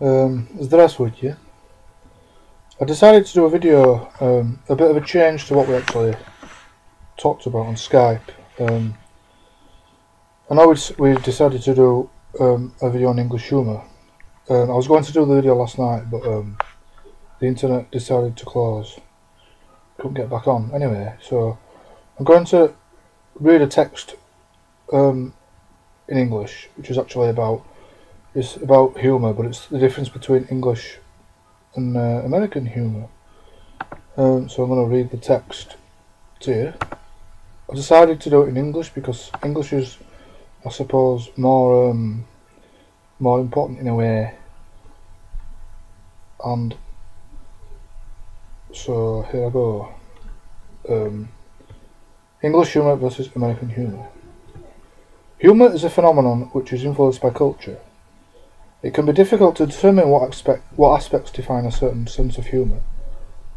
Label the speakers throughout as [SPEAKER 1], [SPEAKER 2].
[SPEAKER 1] Здравствуйте. I decided to do a video, a bit of a change to what we actually talked about on Skype. I know we decided to do a video on English humour. I was going to do the video last night, but the internet decided to close. Couldn't get back on. Anyway, so I'm going to read a text in English, which is actually about humour, but it's the difference between English and American humour. So I'm going to read the text to you. I decided to do it in English because English is, I suppose, more important in a way. And so here I go. English humour versus American humour. Humour is a phenomenon which is influenced by culture. It can be difficult to determine what aspects define a certain sense of humour.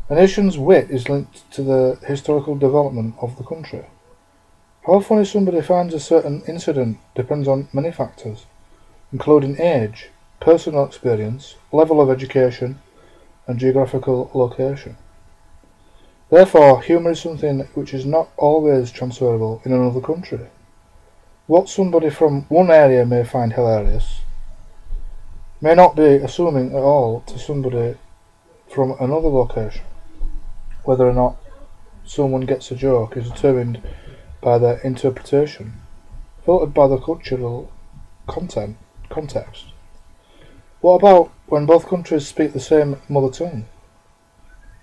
[SPEAKER 1] A nation's wit is linked to the historical development of the country. How funny somebody finds a certain incident depends on many factors, including age, personal experience, level of education, and geographical location. Therefore, humour is something which is not always transferable in another country. What somebody from one area may find hilarious may not be assuming at all to somebody from another location. Whether or not someone gets a joke is determined by their interpretation, filtered by the cultural context. What about when both countries speak the same mother tongue?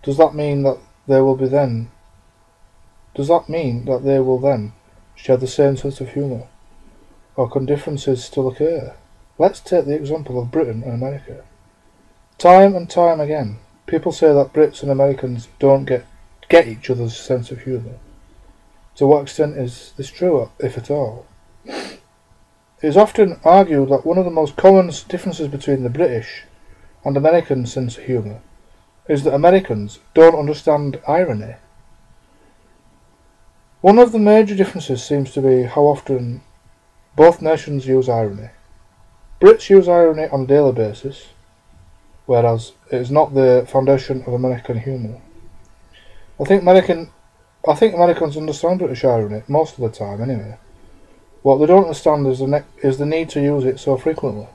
[SPEAKER 1] Does that mean that they will then share the same sense of humour? Or can differences still occur? Let's take the example of Britain and America. Time and time again, people say that Brits and Americans don't get each other's sense of humour. To what extent is this true, if at all? It is often argued that one of the most common differences between the British and American sense of humour is that Americans don't understand irony. One of the major differences seems to be how often both nations use irony. Brits use irony on a daily basis, whereas it is not the foundation of American humour. I think Americans understand British irony most of the time, anyway. What they don't understand is the need to use it so frequently.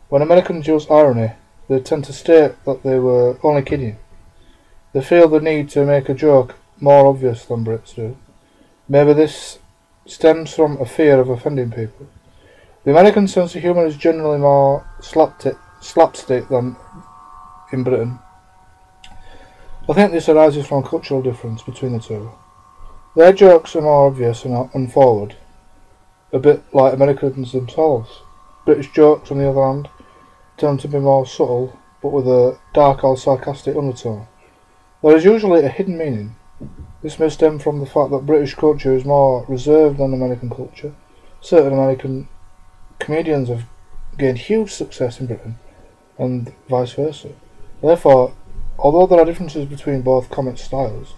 [SPEAKER 1] When Americans use irony, they tend to state that they were only kidding. They feel the need to make a joke more obvious than Brits do. Maybe this stems from a fear of offending people. The American sense of humour is generally more slapstick than in Britain. I think this arises from a cultural difference between the two. Their jokes are more obvious and forward, a bit like Americans themselves. British jokes, on the other hand, tend to be more subtle, but with a dark or sarcastic undertone. There is usually a hidden meaning. This may stem from the fact that British culture is more reserved than American culture. Certain American comedians have gained huge success in Britain, and vice versa. Therefore, although there are differences between both comic styles,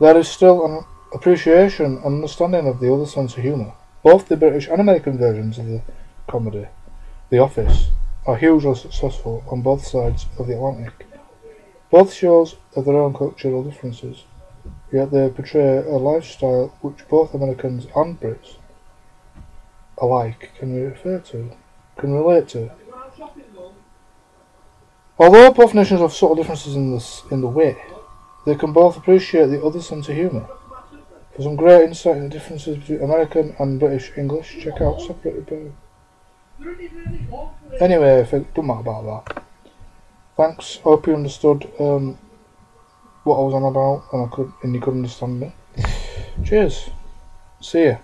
[SPEAKER 1] there is still an appreciation and understanding of the other sense of humour. Both the British and American versions of the comedy, The Office, are hugely successful on both sides of the Atlantic. Both shows have their own cultural differences, yet they portray a lifestyle which both Americans and Brits alike can relate to. Although both nations have subtle differences in the wit, they can both appreciate the other sense of humour. For some great insight into the differences between American and British English, check out Separated Bird. Anyway, it doesn't matter about that. Thanks. I hope you understood what I was on about, and you could understand me. Cheers. See ya.